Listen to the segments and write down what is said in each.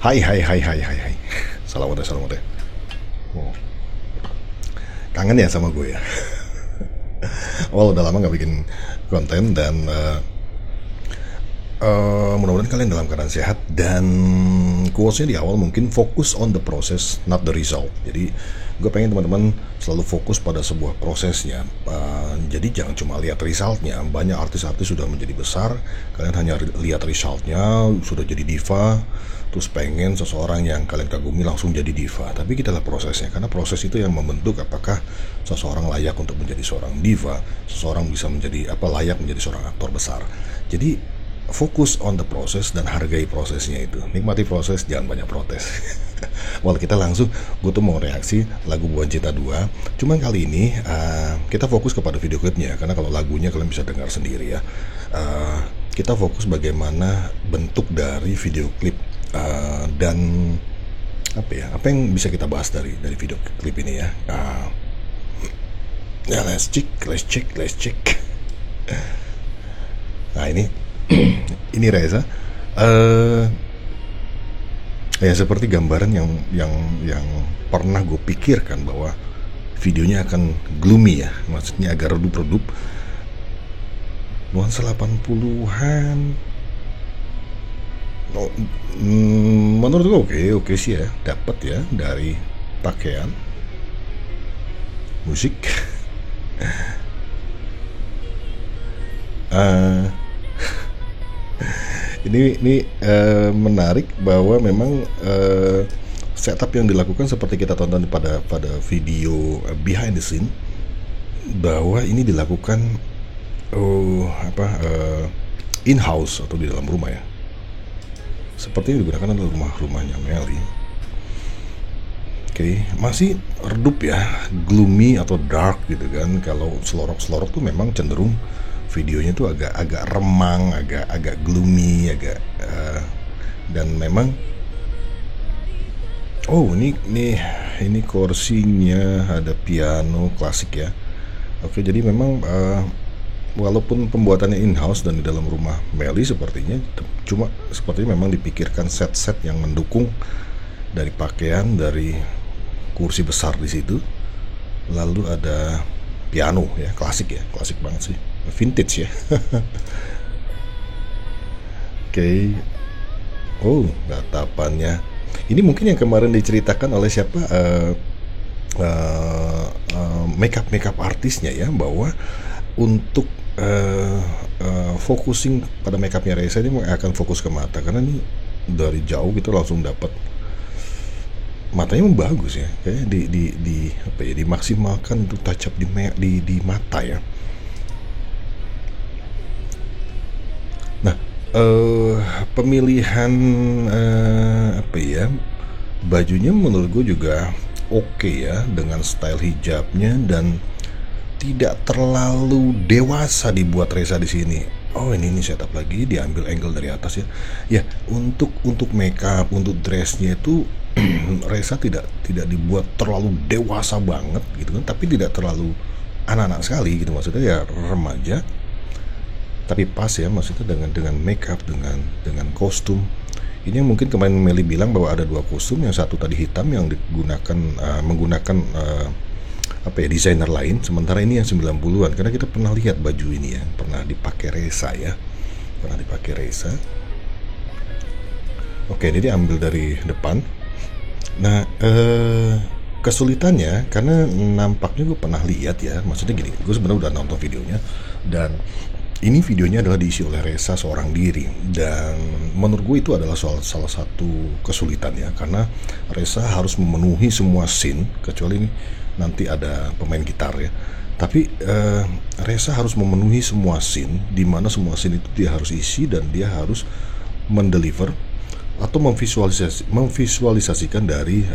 Hai hai hai hai hai hai. Salamat ya, salamat ya. Oh, kangen ya sama gue ya. Well, udah lama nggak bikin konten dan mudah-mudahan kalian dalam keadaan sehat dan quotesnya di awal mungkin fokus on the process, not the result. Jadi gue pengen teman-teman selalu fokus pada sebuah prosesnya. Jadi jangan cuma lihat resultnya. Banyak artis-artis sudah menjadi besar, kalian hanya lihat resultnya, sudah jadi diva, terus pengen seseorang yang kalian kagumi langsung jadi diva. Tapi kita lihat prosesnya, karena proses itu yang membentuk apakah seseorang layak untuk menjadi seorang diva, seseorang bisa menjadi layak menjadi seorang aktor besar. Jadi fokus on the process dan hargai prosesnya itu. Nikmati proses, jangan banyak protes. Well, kita langsung, gue tuh mau reaksi lagu Buan Cinta 2. Cuman kali ini kita fokus kepada video klipnya, karena kalau lagunya kalian bisa dengar sendiri ya. Kita fokus bagaimana bentuk dari video klip dan apa yang bisa kita bahas dari video klip ini ya. Ya, let's check. Nah ini ini Reza, ya seperti gambaran yang pernah gue pikirkan bahwa videonya akan gloomy ya, maksudnya agak redup-redup, nuansa 80-an. Menurut gue oke sih ya, dapat ya dari pakaian, musik. Ini menarik bahwa memang setup yang dilakukan seperti kita tonton pada video behind the scene, bahwa ini dilakukan in house atau di dalam rumah ya, seperti yang digunakan adalah rumahnya Melly. Oke, masih redup ya, gloomy atau dark gitu kan. Kalau selorok tuh memang cenderung videonya tuh agak remang, agak gloomy, dan memang ini kursinya ada piano klasik ya. Oke, jadi memang walaupun pembuatannya in house dan di dalam rumah Melly sepertinya memang dipikirkan set yang mendukung, dari pakaian, dari kursi besar di situ, lalu ada piano ya, klasik banget sih, vintage ya. Oke. Oh, datapannya ini mungkin yang kemarin diceritakan oleh siapa, makeup artisnya ya, bahwa untuk focusing pada makeupnya Reza ini akan fokus ke mata, karena ini dari jauh kita langsung dapat matanya bagus ya, kayak dimaksimalkan untuk touch up di mata ya. Nah, pemilihan bajunya menurut gue juga oke ya, dengan style hijabnya, dan tidak terlalu dewasa dibuat Reza di sini. Oh, ini setup lagi, diambil angle dari atas ya. Ya, untuk makeup, untuk dressnya itu Reza tidak dibuat terlalu dewasa banget gitu kan, tapi tidak terlalu anak-anak sekali gitu, maksudnya ya remaja, tapi pas ya, maksudnya dengan makeup, dengan kostum. Ini yang mungkin kemarin Melly bilang bahwa ada 2 kostum, yang satu tadi hitam yang menggunakan desainer lain, sementara ini yang 90-an, karena kita pernah lihat baju ini ya, pernah dipakai Reza. Oke, ini diambil dari depan. Nah, kesulitannya karena nampaknya gue pernah lihat ya, maksudnya gini, gue sebenarnya udah nonton videonya, dan ini videonya adalah diisi oleh Reza seorang diri, dan menurut gue itu adalah salah satu kesulitan ya, karena Reza harus memenuhi semua scene, kecuali ini nanti ada pemain gitar ya, tapi Reza harus memenuhi semua scene, di mana semua scene itu dia harus isi, dan dia harus mendeliver atau memvisualisasikan dari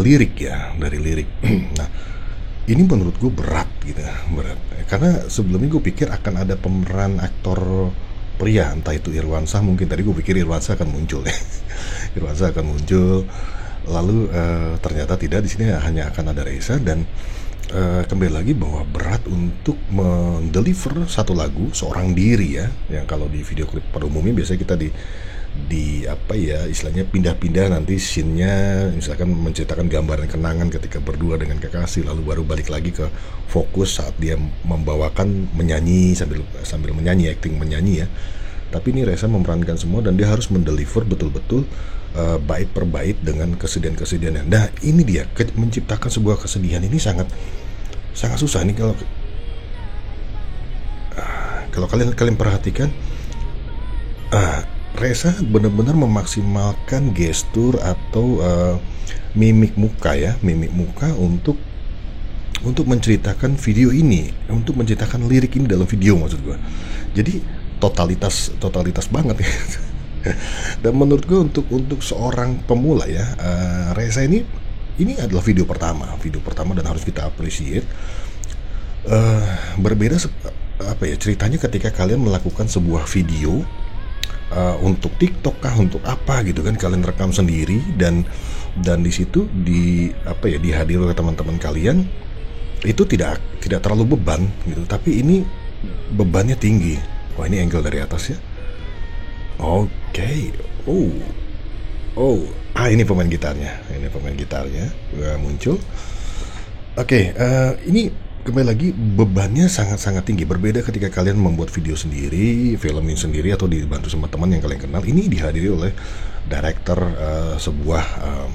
lirik ya, dari lirik. Nah, ini menurut gue berat gitu, karena sebelumnya gue pikir akan ada pemeran aktor pria, entah itu Irwansyah, mungkin tadi gue pikir Irwansyah akan muncul ya. Irwansyah akan muncul, lalu ternyata tidak, di sini hanya akan ada Reza, dan kembali lagi bahwa berat untuk mendeliver satu lagu seorang diri ya, yang kalau di video klip pada umumnya biasanya kita apa ya istilahnya pindah-pindah nanti scene-nya, misalkan menceritakan gambaran kenangan ketika berdua dengan kekasih, lalu baru balik lagi ke fokus saat dia membawakan menyanyi sambil menyanyi, acting menyanyi ya. Tapi ini Reza memerankan semua dan dia harus mendeliver betul-betul bait per bait dengan kesedihan-kesedihannya. Nah ini dia, menciptakan sebuah kesedihan ini sangat susah nih kalau kalian perhatikan. Reza benar-benar memaksimalkan gestur atau mimik muka untuk menceritakan video ini, untuk menceritakan lirik ini dalam video maksud gue. Jadi totalitas banget ya. Dan menurut gue untuk seorang pemula ya, Reza ini adalah video pertama dan harus kita appreciate. Berbeda ceritanya ketika kalian melakukan sebuah video untuk TikTok kah, untuk apa gitu kan, kalian rekam sendiri dan di situ dihadiri oleh teman-teman kalian, itu tidak terlalu beban gitu, tapi ini bebannya tinggi. Wah, ini angle dari atas ya. Oke. Ini pemain gitarnya muncul. Ini kembali lagi bebannya sangat tinggi. Berbeda ketika kalian membuat video sendiri, filmin sendiri atau dibantu sama teman yang kalian kenal. Ini dihadiri oleh director sebuah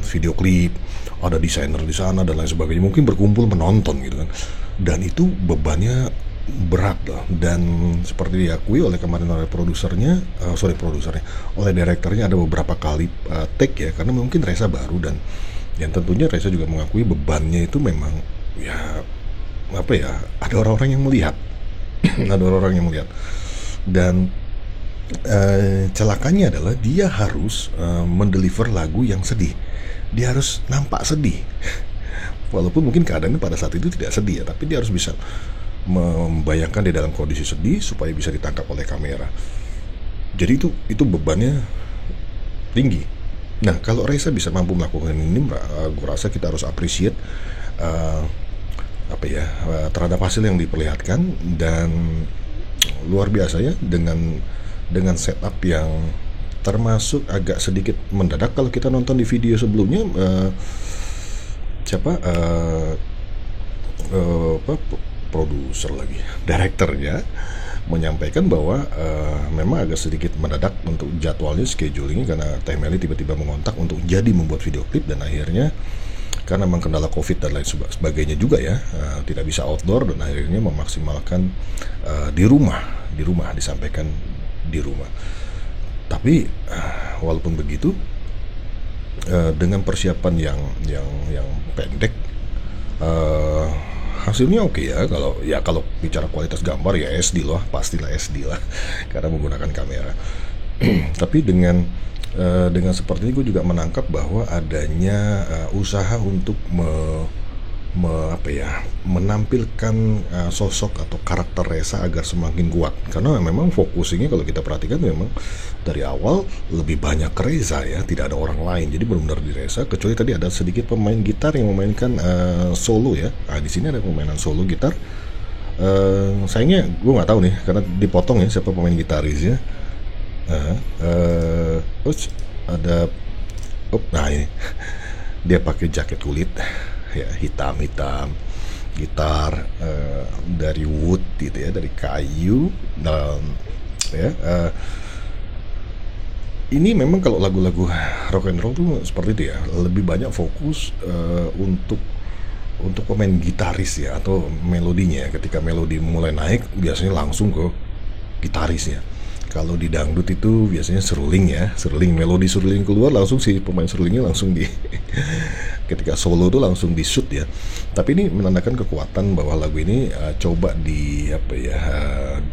video klip, ada desainer di sana dan lain sebagainya. Mungkin berkumpul menonton gitu kan. Dan itu bebannya berat loh. Dan seperti diakui oleh kemarin oleh oleh direkturnya, ada beberapa kali take ya, karena mungkin Reza baru dan tentunya Reza juga mengakui bebannya itu memang ya ada orang-orang yang melihat. Dan celakanya adalah dia harus mendeliver lagu yang sedih. Dia harus nampak sedih. Walaupun mungkin keadaannya pada saat itu tidak sedih ya, tapi dia harus bisa membayangkan dia dalam kondisi sedih supaya bisa ditangkap oleh kamera. Jadi itu bebannya tinggi. Nah, kalau Reza bisa mampu melakukan ini, gue rasa kita harus appreciate terhadap hasil yang diperlihatkan, dan luar biasa ya, dengan setup yang termasuk agak sedikit mendadak. Kalau kita nonton di video sebelumnya, produser lagi, direkturnya menyampaikan bahwa memang agak sedikit mendadak untuk jadwalnya, schedulingnya, karena Teh Meli tiba-tiba mengontak untuk jadi membuat video klip, dan akhirnya karena memang kendala COVID dan lain sebagainya juga ya, tidak bisa outdoor, dan akhirnya memaksimalkan di rumah disampaikan di rumah. Tapi walaupun begitu, dengan persiapan yang pendek, hasilnya oke ya. Kalau bicara kualitas gambar ya pastilah SD lah karena menggunakan kamera. Tapi dengan seperti ini gue juga menangkap bahwa adanya usaha untuk menampilkan sosok atau karakter Reza agar semakin kuat, karena memang fokusnya kalau kita perhatikan memang dari awal lebih banyak ke Reza ya, tidak ada orang lain. Jadi benar-benar di Reza, kecuali tadi ada sedikit pemain gitar yang memainkan solo ya. Di sini ada pemainan solo gitar. Sayangnya gue nggak tahu nih karena dipotong ya siapa pemain gitarisnya. Ini dia pakai jaket kulit ya, hitam gitar dari wood gitu ya, dari kayu. Ini memang kalau lagu-lagu rock and roll tuh seperti itu ya, lebih banyak fokus untuk pemain gitaris ya, atau melodinya. Ketika melodi mulai naik biasanya langsung ke gitarisnya. Kalau di dangdut itu biasanya seruling, melodi seruling keluar, langsung si pemain serulingnya langsung ketika solo tuh langsung di shoot ya. Tapi ini menandakan kekuatan bahwa lagu ini coba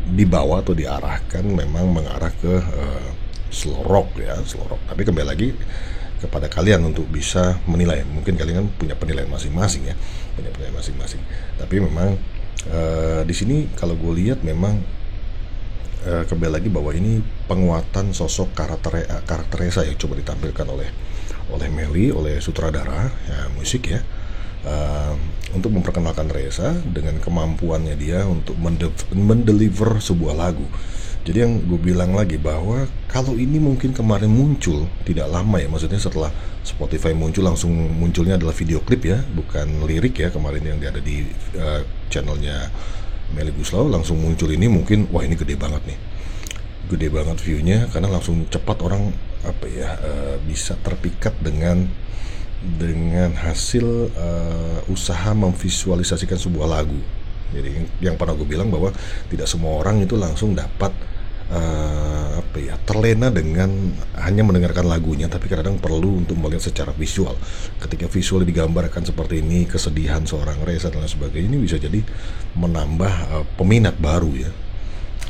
dibawa atau diarahkan memang mengarah ke slow rock. Tapi kembali lagi kepada kalian untuk bisa menilai. Mungkin kalian kan punya penilaian masing-masing ya, Tapi memang di sini kalau gue lihat memang kembali lagi bahwa ini penguatan sosok karakter Reza yang coba ditampilkan oleh Meli, oleh sutradara ya, musik ya, untuk memperkenalkan Reza dengan kemampuannya dia untuk mendeliver sebuah lagu. Jadi yang gue bilang lagi bahwa kalau ini mungkin kemarin muncul tidak lama ya, maksudnya setelah Spotify muncul langsung munculnya adalah video klip ya, bukan lirik ya kemarin yang ada di channelnya Melly Goeslaw, langsung muncul ini mungkin wah ini gede banget nih, gede banget viewnya karena langsung cepat orang apa ya bisa terpikat dengan hasil usaha memvisualisasikan sebuah lagu. Jadi yang pernah gue bilang bahwa tidak semua orang itu langsung dapat apa ya terlena dengan hanya mendengarkan lagunya, tapi kadang perlu untuk melihat secara visual. Ketika visual digambarkan seperti ini, kesedihan seorang Reza dan lain sebagainya, ini bisa jadi menambah peminat baru ya.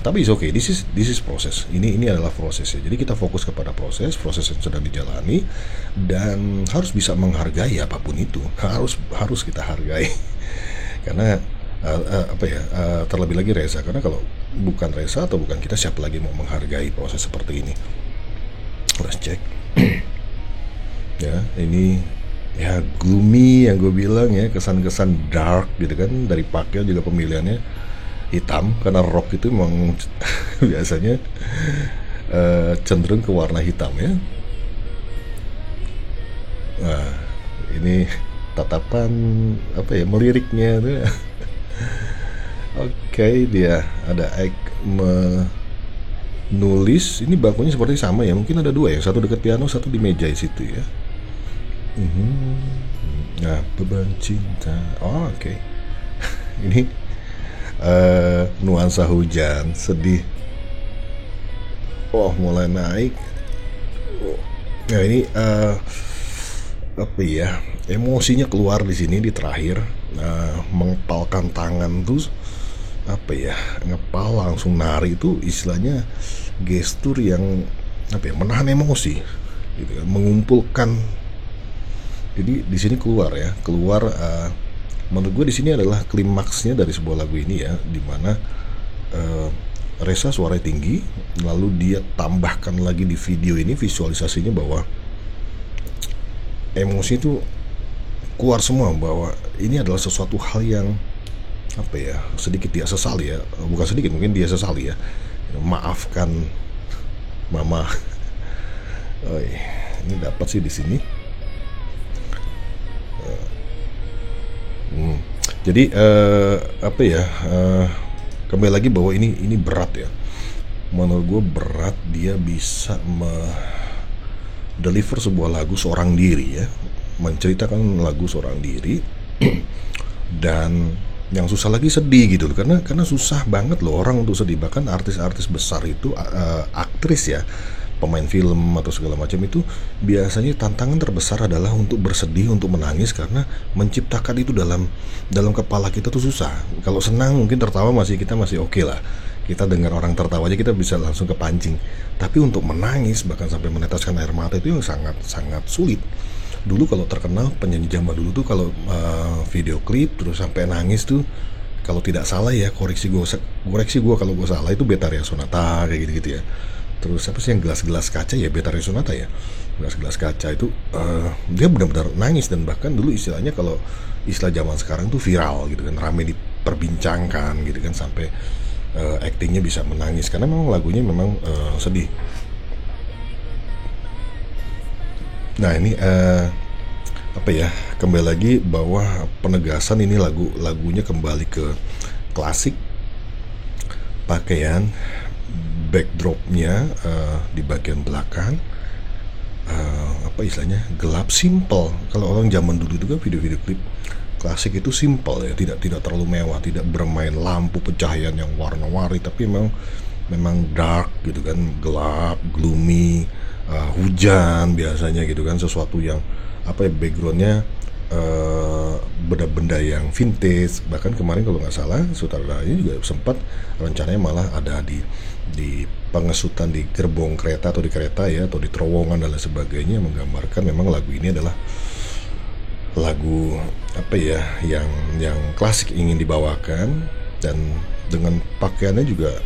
Tapi it's okay, this is proses. Ini adalah prosesnya. Jadi kita fokus kepada proses yang sedang dijalani dan harus bisa menghargai apapun itu. Harus kita hargai. Karena terlebih lagi Reza, karena kalau bukan Reza atau bukan kita, siapa lagi mau menghargai proses seperti ini? Let's check. Ya, ini ya gloomy yang gue bilang ya, kesan-kesan dark gitu kan, dari pakaian juga pemilihannya hitam karena rock itu memang biasanya cenderung ke warna hitam ya. Nah, ini tatapan apa ya meliriknya tuh. Oke, dia ada menulis. Ini bangkunya seperti sama ya, mungkin ada dua ya, satu dekat piano, satu di meja di situ ya. Nah, beban cinta. Oh, oke. Ini nuansa hujan, sedih. Oh, mulai naik. Nah, ini apa ya? Emosinya keluar di sini di terakhir. Mengepalkan tangan tuh apa ya, ngepal langsung nari itu istilahnya gestur yang apa ya, menahan emosi gitu kan, mengumpulkan. Jadi di sini keluar menurut gue di sini adalah klimaksnya dari sebuah lagu ini ya, dimana Reza suaranya tinggi, lalu dia tambahkan lagi di video ini visualisasinya bahwa emosi itu keluar semua, bahwa ini adalah sesuatu hal yang apa ya, sedikit dia sesali ya, bukan sedikit, mungkin dia sesali ya, maafkan mama. Oh, ini dapat sih di sini. Jadi apa ya, kembali lagi bahwa ini berat ya, menurut gue berat. Dia bisa deliver sebuah lagu seorang diri ya, menceritakan lagu seorang diri. Dan yang susah lagi sedih gitu loh, karena susah banget loh orang untuk sedih. Bahkan artis-artis besar itu aktris ya, pemain film atau segala macam itu biasanya tantangan terbesar adalah untuk bersedih, untuk menangis, karena menciptakan itu dalam kepala kita tuh susah. Kalau senang mungkin tertawa kita masih oke lah, kita dengar orang tertawa aja kita bisa langsung kepancing. Tapi untuk menangis bahkan sampai meneteskan air mata itu yang sangat sulit. Dulu kalau terkenal penyanyi zaman dulu tuh kalau video klip terus sampai nangis tuh, kalau tidak salah ya, koreksi gue kalau gue salah, itu Betharia Sonata kayak gitu ya. Terus apa sih yang gelas kaca ya, Betharia Sonata ya, gelas kaca itu dia benar-benar nangis. Dan bahkan dulu istilahnya, kalau istilah zaman sekarang tuh viral gitu kan, rame diperbincangkan gitu kan, sampai aktingnya bisa menangis karena memang lagunya memang sedih. Nah ini apa ya, kembali lagi bahwa penegasan ini lagunya kembali ke klasik. Pakaian, backdropnya di bagian belakang apa istilahnya, gelap, simple. Kalau orang zaman dulu itu kan video-video klip klasik itu simple ya, tidak terlalu mewah, tidak bermain lampu pencahayaan yang warna-warni, tapi memang dark gitu kan, gelap, gloomy. Hujan biasanya gitu kan, sesuatu yang apa ya, backgroundnya benda-benda yang vintage. Bahkan kemarin kalau nggak salah sutradaranya juga sempat rencananya malah ada di pengesutan di gerbong kereta atau di kereta ya, atau di terowongan dan lain sebagainya, menggambarkan memang lagu ini adalah lagu apa ya, yang klasik ingin dibawakan. Dan dengan pakaiannya juga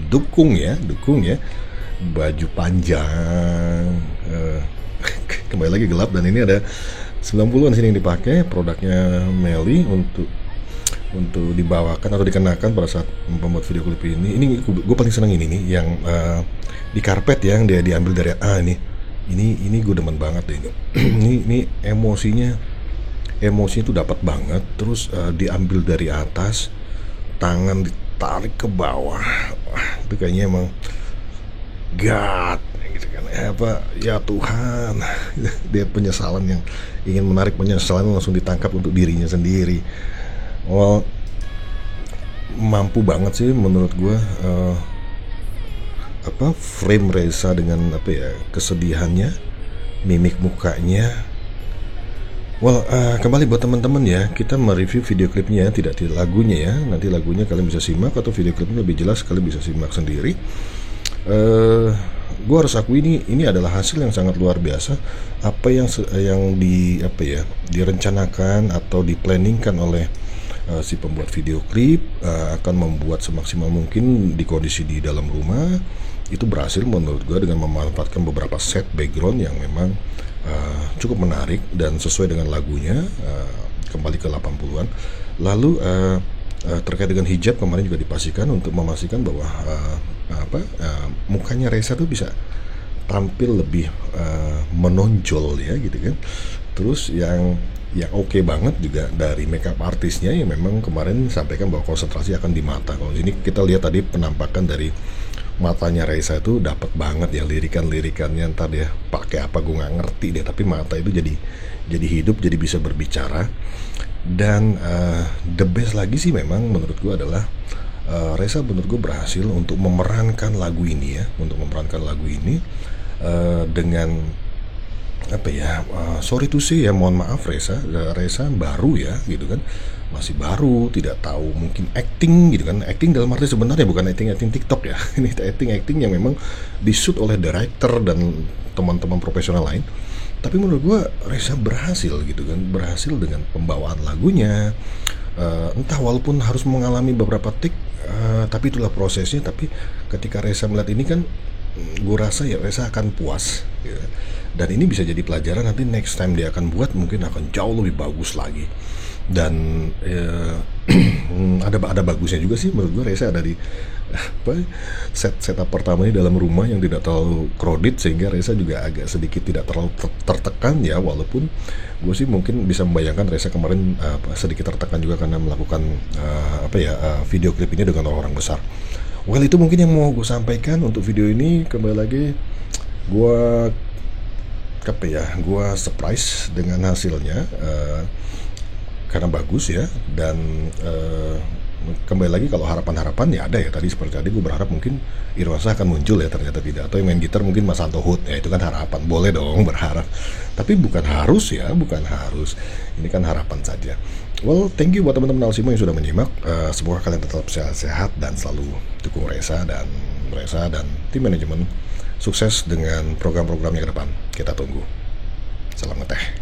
dukung ya, baju panjang, kembali lagi gelap. Dan ini ada 90-an sini yang dipakai, produknya Melly untuk untuk dibawakan atau dikenakan pada saat membuat video klip ini. Ini gue paling seneng ini nih yang di karpet ya, yang dia diambil dari ini gue demen banget deh ini. ini emosinya tuh dapat banget, terus diambil dari atas, tangan ditarik ke bawah. Wah, itu kayaknya emang God gitu kan, ya Tuhan. Dia penyesalan yang ingin menarik penyesalan langsung ditangkap untuk dirinya sendiri. Well, mampu banget sih menurut gue, frame Reza dengan kesedihannya, mimik mukanya. Well, kembali buat teman-teman ya, kita mereview video klipnya, tidak lagunya ya. Nanti lagunya kalian bisa simak, atau video klipnya lebih jelas kalian bisa simak sendiri. Gue harus akui ini adalah hasil yang sangat luar biasa. Apa yang direncanakan atau diplanningkan oleh si pembuat video klip, akan membuat semaksimal mungkin di kondisi di dalam rumah, itu berhasil menurut gue dengan memanfaatkan beberapa set background yang memang cukup menarik dan sesuai dengan lagunya, kembali ke 80-an. Lalu terkait dengan hijab kemarin juga dipastikan untuk memastikan bahwa mukanya Reza tuh bisa tampil lebih menonjol ya gitu kan. Terus yang oke banget juga dari makeup artisnya, yang memang kemarin sampaikan bahwa konsentrasi akan di mata. Kalau sini kita lihat tadi penampakan dari matanya Reza itu dapat banget ya, lirikannya ntar dia pakai apa gue nggak ngerti deh, tapi mata itu jadi hidup, jadi bisa berbicara. Dan the best lagi sih memang menurut gue adalah Reza menurut gue berhasil untuk memerankan lagu ini ya, dengan sorry to say ya, mohon maaf Reza baru ya gitu kan, masih baru, tidak tahu mungkin acting gitu kan. Acting dalam arti sebenarnya bukan acting TikTok ya. Ini acting yang memang dishoot oleh director dan teman-teman profesional lain. Tapi menurut gua Reza berhasil gitu kan, berhasil dengan pembawaan lagunya. Entah walaupun harus mengalami beberapa take, tapi itulah prosesnya. Tapi ketika Reza melihat ini kan, gue rasa ya Reza akan puas ya. Dan ini bisa jadi pelajaran, nanti next time dia akan buat mungkin akan jauh lebih bagus lagi. Dan ada bagusnya juga sih menurut gue. Reza ada di setup pertama ini dalam rumah yang tidak terlalu crowded, sehingga Reza juga agak sedikit tidak terlalu tertekan ya. Walaupun gue sih mungkin bisa membayangkan Reza kemarin sedikit tertekan juga karena melakukan video klip ini dengan orang-orang besar. Well, itu mungkin yang mau gue sampaikan untuk video ini. Kembali lagi, gue surprise dengan hasilnya, karena bagus ya. Dan kembali lagi, kalau harapan ya ada ya, tadi seperti tadi gue berharap mungkin Irwasa akan muncul ya, ternyata tidak. Atau yang main gitar mungkin Mas Santo Hood ya, itu kan harapan, boleh dong berharap, tapi bukan harus ya, ini kan harapan saja. Well, thank you buat teman-teman Alsimo yang sudah menyimak. Semoga kalian tetap sehat dan selalu dukung Reza dan tim manajemen. Sukses dengan program-programnya ke depan. Kita tunggu. Salam ngeteh.